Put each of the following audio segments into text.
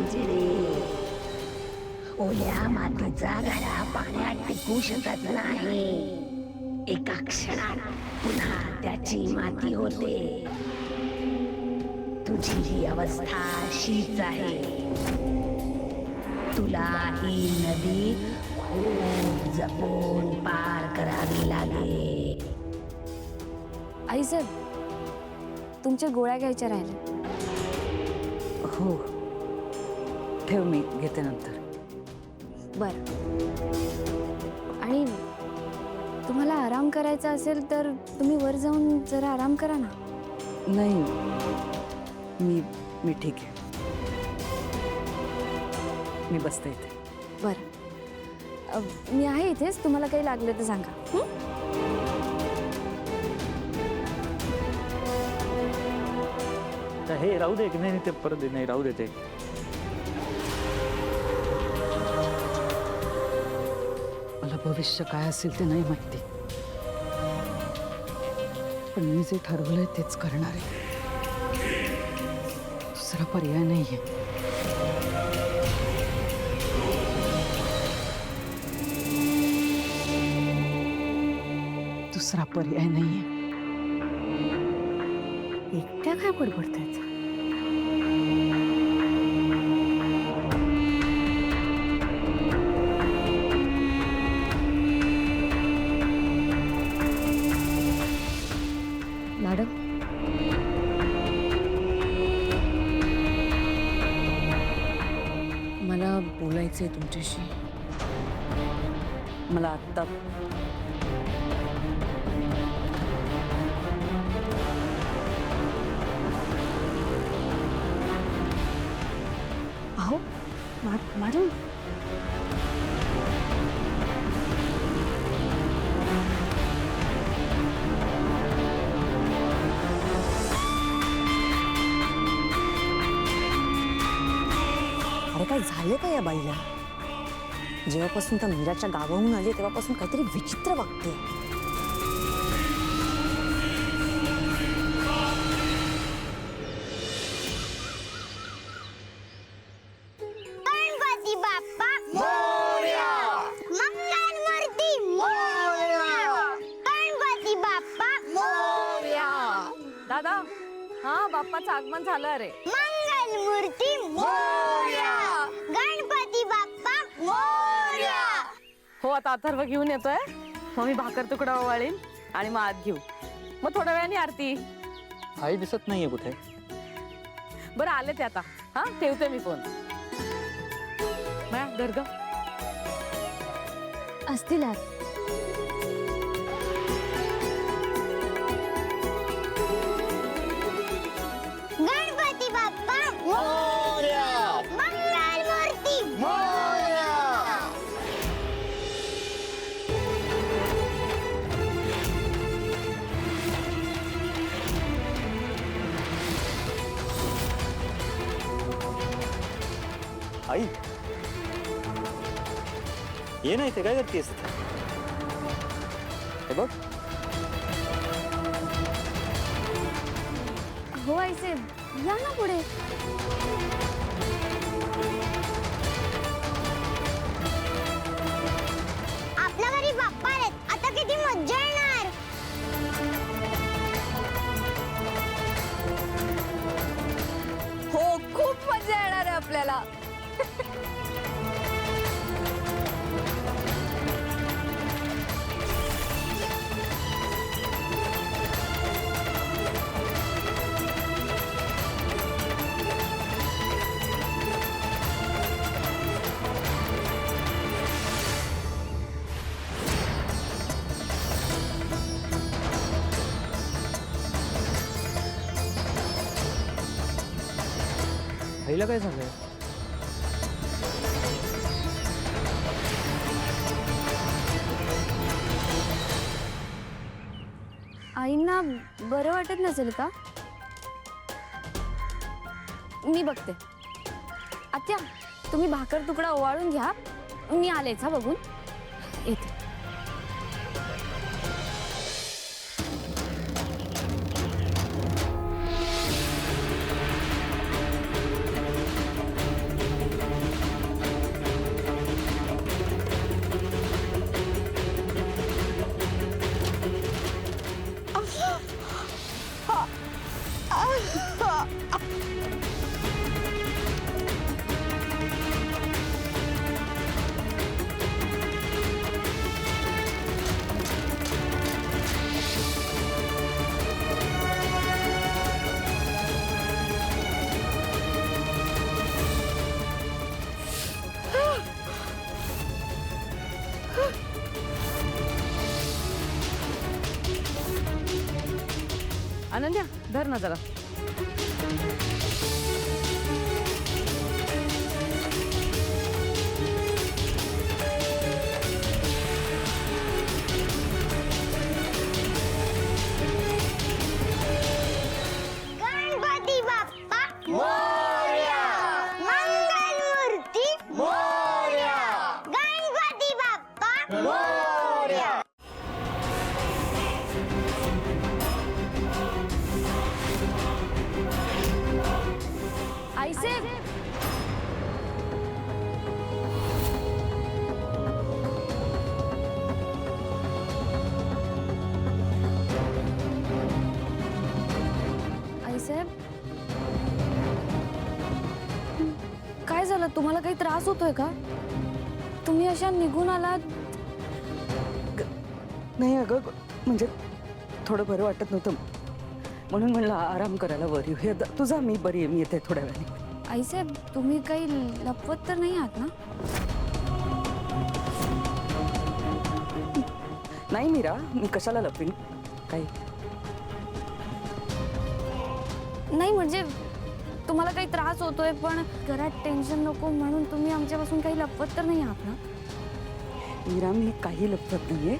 पिंजरे. ओल्या मातीचा घडा पाण्यात टिकू शकत नाही. एका क्षणात पुन्हा त्याची माती होते. तुझी ही अवस्था अशीच आहे. तुला ही नदी खूप जपून पार करावी लागेल. आईसाहेब, तुमच्या गोळ्या घ्यायच्या राहिल्या. हो, ठेव, मी घेते नंतर. बर. आणि तुम्हाला आराम करायचा असेल तर तुम्ही वर जाऊन जरा आराम करा ना. नाही, मी ठीक आहे. मी बसते इथे. बर, मी आहे इथेच. तुम्हाला काही लागलं तर सांगा. हे राहू दे की नाही, ते परत नाही राहू देते. मला भविष्य काय असेल ते नाही माहिती, पण मी जे ठरवलंय तेच करणार आहे. दुसरा पर्याय नाहीये. दुसरा पर्याय नाहीये. एकट्या काय बडबडतायत? मॅडम, मला बोलायचंय तुमच्याशी. मला आत्ता अहो मॅडम, अरे काय झालं का या बाईला? जेव्हापासून त्या मीराच्या गावाहून आली तेव्हापासून काहीतरी विचित्र वागते. गणपती बाप्पा मोरया, मंगलमूर्ती मोरया, गणपती बाप्पा मोरया. दादा, हा बाप्पाचं आगमन झालं रे. मंगलमूर्ती मोरया, गणपती बाप्पा मोरया. हो, आता अथर्व घेऊन येतोय. मग मी भाकर तुकडा ओवाळीन आणि मग आत घेऊ. मग थोड्या वेळाने आरती. आई दिसत नाहीये कुठे. बरं, आले ते आता. हा, ठेवते मी फोन. दर्ग असतील आत. गणपती बाप्पा मोरया, मंगलमूर्ती मोरया. आई ये ना इथे, काय करतेस? हे बघ. हो आईसाहेब, या ना पुढे. आपल्या घरी बाप्पा आलेत. आता किती मज्जा येणार. हो, खूप मजा येणार आहे आपल्याला. आईला काय झालंय? आईंना बरं वाटत नसेल का? मी बघते. आत्या, तुम्ही भाकर तुकडा ओवाळून घ्या. मी आलेच हा बघून येते. अनन्या धर ना जरा. गणपती बाप्पा मोरया. मंगलमूर्ती मोरया. गणपती बाप्पा मोरया. आईसाहेब आईसाहेब काय झालं? तुम्हाला काही त्रास होतोय का? तुम्ही अशा निघून आलात. नाही अगं, म्हणजे थोडं बरं वाटत नव्हतं म्हणून म्हणलं आराम करायला वर येऊ. हे तुझा मी बरी आहे, मी येते थोड्या वेळाने. आईसाहेब तुम्ही काही लपवत तर नाही आहात ना? नाही मीरा, मी कशाला लपवीन काही. नाही म्हणजे तुम्हाला काही त्रास होतोय पण घरात टेन्शन नको म्हणून तुम्ही आमच्यापासून काही लपवत तर नाही आहात ना? मीरा, मी काही लपवत नाहीये.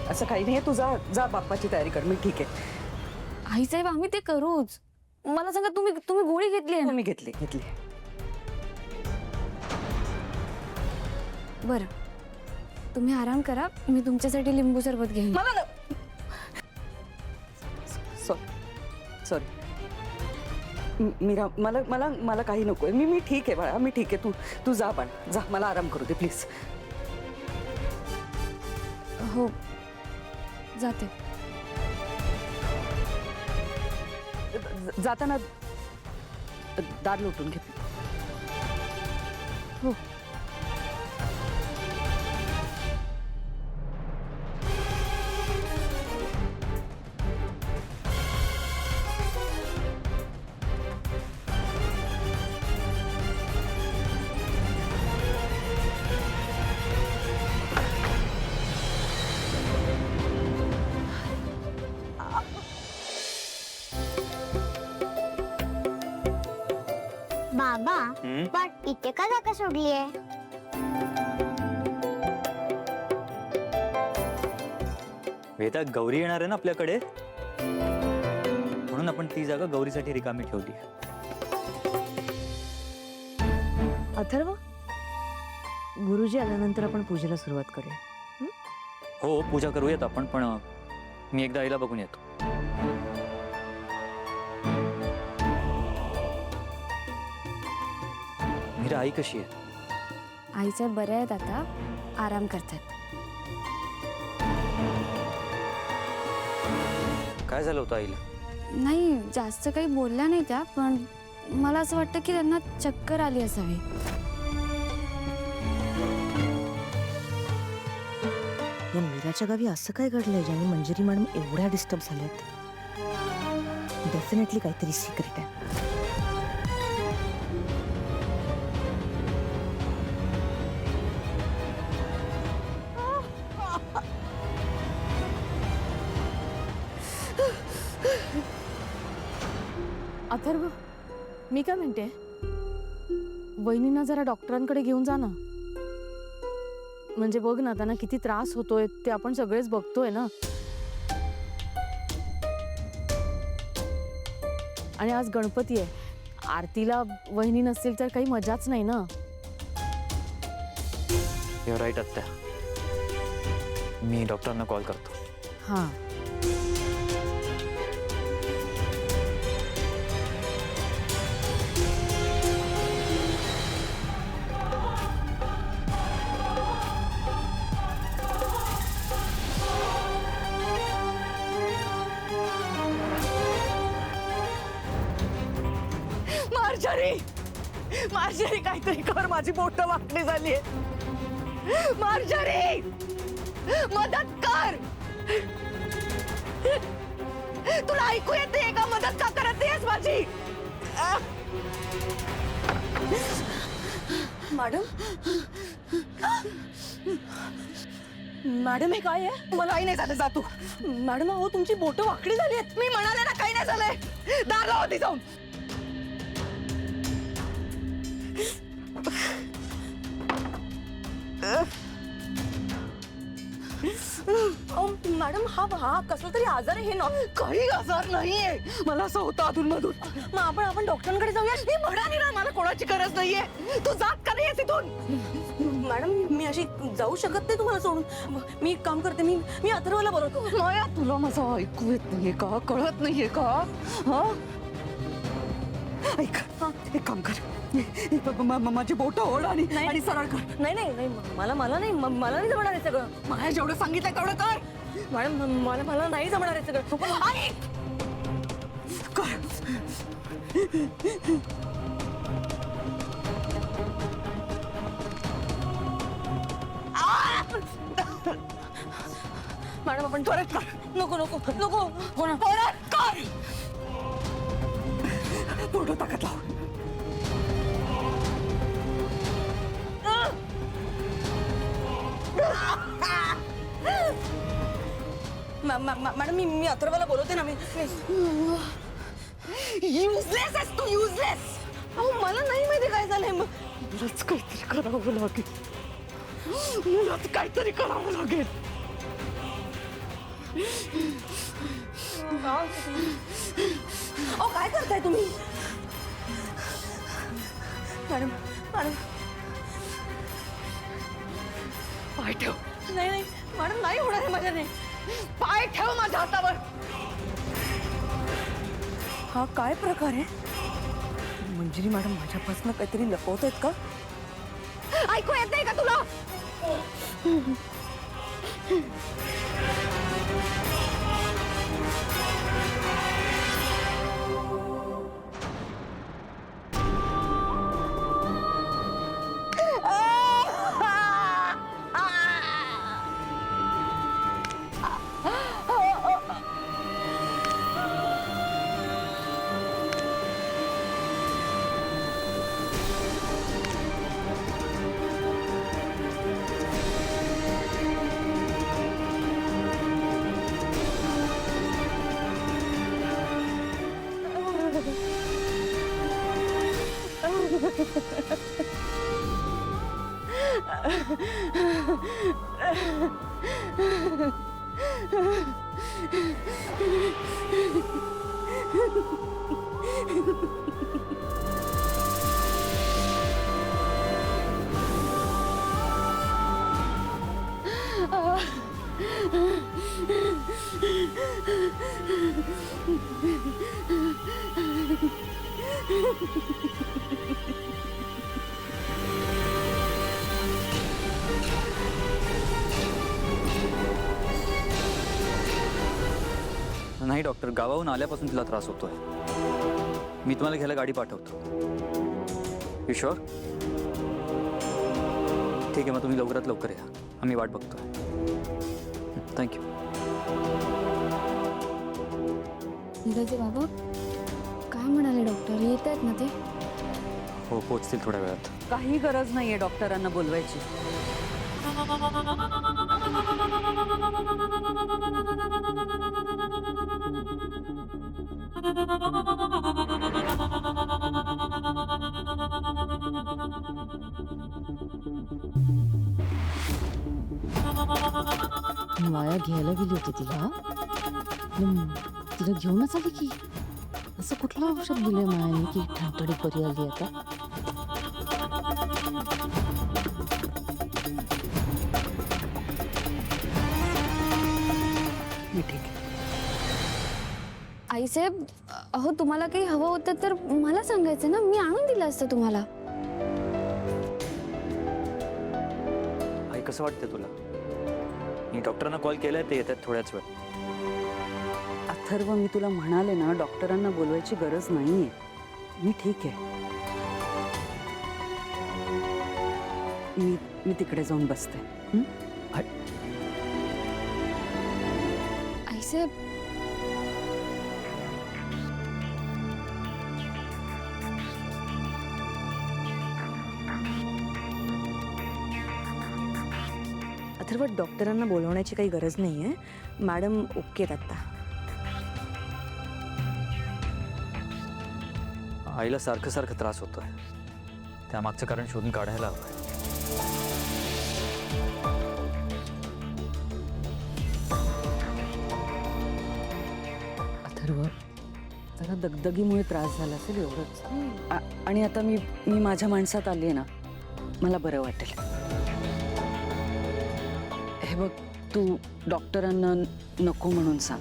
असं काही नाहीये. तू जा बाप्पाची तयारी कर, मी ठीक आहे. आईसाहेब आम्ही ते करूच. मला सांगा तुम्ही गोळी घेतली आहे ना? मी घेतली. बरं तुम्ही आराम करा, मी तुमच्यासाठी लिंबू सरबत घेईन. मला सॉरी मीरा, मला काही नकोय. मी ठीक आहे बाळा, मी ठीक आहे. तू जा बाळा, जा. मला आराम करू दे प्लीज. हो जाते. जाताना दार लोटून घे. हो बाबा पण इथे का जागा सोडली आहे? वेदा, गौरी येणार आहे ना आपल्याकडे, म्हणून आपण ती जागा गौरीसाठी रिकामी ठेवली. अथर्व, गुरुजी आल्यानंतर आपण पूजेला सुरुवात करूया. हो पूजा करूयात आपण, पण मी एकदा आईला बघून येतो. मीरा, आई कशी आहे? आईसाहेब बरे आहेत, आता आराम करतात. काय झालं होतं आईला? नाही जास्त काही बोलल्या नाही त्या, पण मला असं वाटतं की त्यांना चक्कर आली असावी. या मीराच्या गावी असं काय घडलंय ज्याने मंजिरी मॅडम एवढ्या डिस्टर्ब झाल्यात? डेफिनेटली काहीतरी सिक्रेट आहे. अथर्व, मी काय म्हणते, वहिनींना जरा डॉक्टरांकडे घेऊन जा ना. म्हणजे बघ ना, त्यांना किती त्रास होतोय ते आपण सगळेच बघतोय ना. आणि आज गणपती आहे, आरतीला वहिनी नसतील तर काही मजाच नाही ना. युअर राईट आत्या, मी डॉक्टरांना कॉल करतो. हां मार्जरी काहीतरी कर, माझी बोट वाकडी झाली. मार्जरी मदत कर. तुला ऐकू येते का? मदत का करत नाहीस माझी? मॅडम मॅडम हे काय आहे? मला काही नाही झालं, जा तू. मॅडम अहो तुमची बोटं वाकडी झाली आहेत. मी म्हणाले ना काही नाही झालंय. दार लाव आधी जाऊन. अहो, मॅडम हा कसला तरी आजार आहे हे ना. काही आजार नाहीये. मला असं होतं अधून मधून. मग आपण डॉक्टरांकडे जाऊया. मी म्हणाली ना मला कोणाची गरज नाहीये. तू जात का नाहीये तिथून? मॅडम मी अशी जाऊ शकत नाही तुम्हाला सोडून. मी एक काम करते, मी अथर्वला बोलवतो. माया तुला माझं ऐकू येत नाहीये का? कळत नाहीये का? हा ऐक, एक काम कर. माझी बोट ओढ आणि सरळ कर. नाही मला मला नाही जमणार आहे सगळं. माया जेवढं सांगितलं तेवढं कर. मॅडम मला नाही जमणार आहे सगळं. ऐक. कर. मॅडम आपण परत कर. नको हो ना. परत कर. पूर्ण ताकद लाव. मॅडम मी अथर्वला बोलवते ना. मी युजलेस आहेस तू, युजलेस. अहो मला नाही माहिती काय झालंय. मग मलाच काहीतरी करावं लागेल. मलाच काहीतरी करावं लागेल. अहो काय करताय तुम्ही? मॅडम पाय ठेव. नाही मॅडम नाही होणार आहे माझ्याने. पाय ठेव माझ्या हातावर. हा काय प्रकार आहे? मंजिरी मॅडम माझ्यापासून काहीतरी लपवतायत का? ऐकू येत नाही का तुला? नाही डॉक्टर, गावाहून आल्यापासून तिला त्रास होतोय. मी तुम्हाला घ्यायला गाडी पाठवतो. You sure? ठीक आहे, मग तुम्ही लवकरात लवकर या. आम्ही वाट बघतोय. थँक्यू. नीरजचे बाबा काय म्हणाले डॉक्टर? येत आहेत ना ते? हो, पोचतील थोड्या वेळात. काही गरज नाहीये डॉक्टरांना बोलवायची. माया घ्यायला गेली होती तिला. तिला घेऊनच आली की. असं कुठलं औषध दिलंय मायाने की ठणठणी बरी आली आता? मी ठीक आहे. आईसाहेब, अहो तुम्हाला काही हवं होतं तर मला सांगायचं ना, मी आणून दिलं असतं तुम्हाला. आई, कसं वाटतं तुला? मी डॉक्टरांना कॉल केलाय, ते येतात थोड्याच वेळ. अथर्व, मी तुला म्हणाले ना डॉक्टरांना बोलवायची गरज नाहीये. मी ठीक आहे. मी तिकडे जाऊन बसते. आईसाहेब, अथर्व, डॉक्टरांना बोलवण्याची काही गरज नाही आहे. मॅडम ओके आहेत आत्ता. आईला सारखं सारखं त्रास होतोय. त्यामागचं कारण शोधून काढायला हवं. अथर्व, जरा दगदगीमुळे त्रास झाला असेल एवढंच. आणि आता मी माझ्या माणसात आली आहे ना, मला बरं वाटेल. हे बघ, तू डॉक्टरांना नको म्हणून सांग.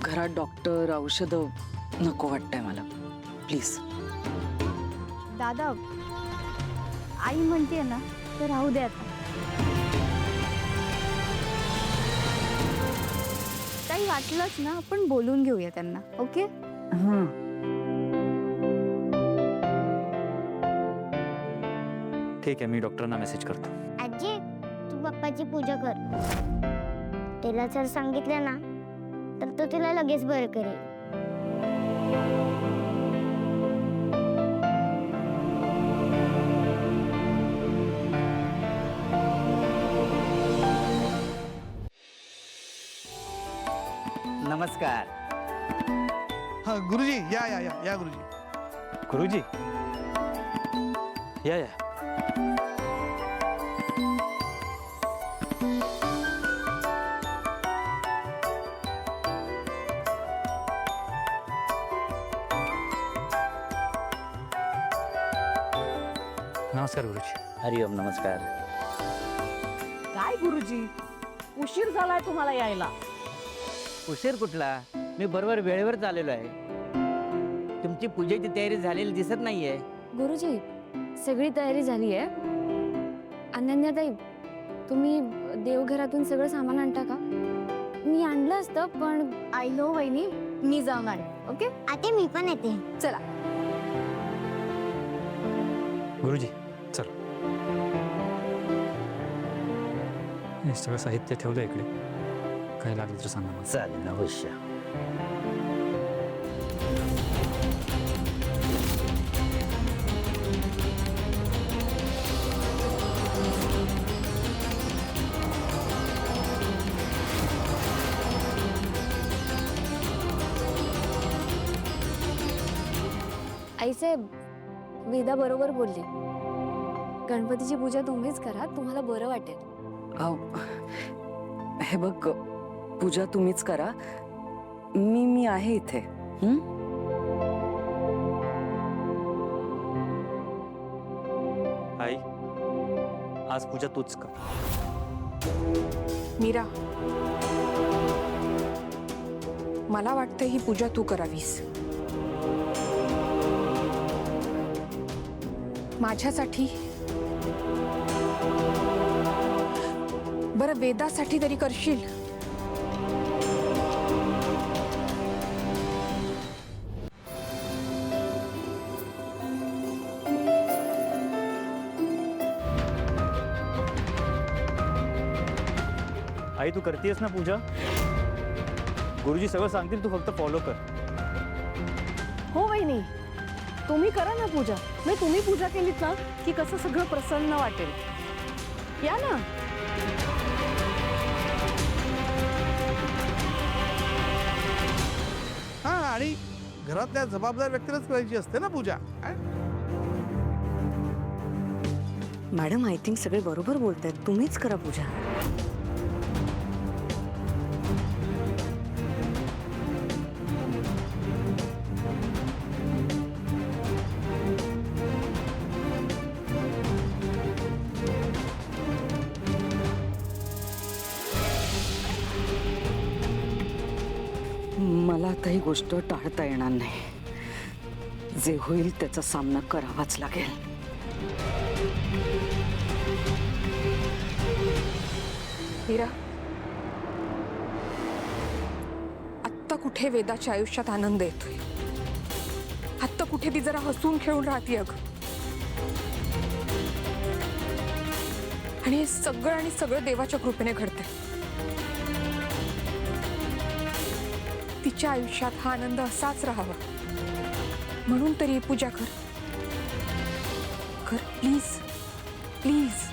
घरात डॉक्टर, औषधं नको वाटतंय मला. प्लीज. दादा, आई म्हणते ना तर राहू दे आता. काही वाटलंच ना आपण बोलून घेऊया त्यांना. ओके. हां. ठीक आहे, मी डॉक्टरांना मेसेज करतो. आजी तू बाप्पाची पूजा कर. त्याला जर सांगितलं ना तर तो तिला लगेच बरं करेल. नमस्कार. हाँ गुरुजी, या गुरुजी. गुरुजी, या. नमस्कार गुरुजी. हरिओम. नमस्कार. काय गुरुजी, उशीर झालाय तुम्हाला यायला. उशीर कुठला, मी बरोबर वेळेवर आलेलो आहे. तुमची पूजेची तयारी झालेली दिसत नाहीये. गुरुजी, सगळी तयारी झाली आहे. अनन्याताई, तुम्ही देवघरातून सगळं सामान आणता का? मी आणलं असतं पण आय नो वहिनी, मी जाऊन आले. ओके. आता मी पण येते. चला. गुरुजी, चल. हे सगळं साहित्य ठेवलं इकडे. काय लागलं तर सांगा मला. चालेल, अवश्य. आईसाहेब, वेदा बरोबर बोलली. गणपतीची पूजा तुम्हीच करा, तुम्हाला बरं वाटेल. हे बघ, पूजा तुम्हीच करा. मी आहे इथे. आई, आज पूजा तूच कर. मीरा, मला वाटतं ही पूजा तू करावीस. माझ्यासाठी, बरं वेदासाठी तरी करशील. आई, तू करतेस ना पूजा? गुरुजी सगळं सांगतील, तू फक्त फॉलो कर. हो वहिनी, तुम्ही करा ना पूजा. नाही, तुम्ही पूजा केलीत ना की कसं सगळं प्रसन्न वाटेल. या ना. हा, आणि घरातल्या जबाबदार व्यक्तीलाच करायची असते ना पूजा. मॅडम, आय थिंक सगळे बरोबर बोलतायत. तुम्हीच करा पूजा. मला आता ही गोष्ट टाळता येणार नाही. जे होईल त्याचा सामना करावाच लागेल. मीरा, आत्ता कुठे वेदाच्या आयुष्यात आनंद येतोय? आत्ता कुठे ती जरा हसून खेळून राहते अगं. आणि हे सगळं देवाच्या कृपेने घडतंय. तिच्या आयुष्यात हा आनंद असाच राहावा म्हणून तरी पूजा कर. Please please.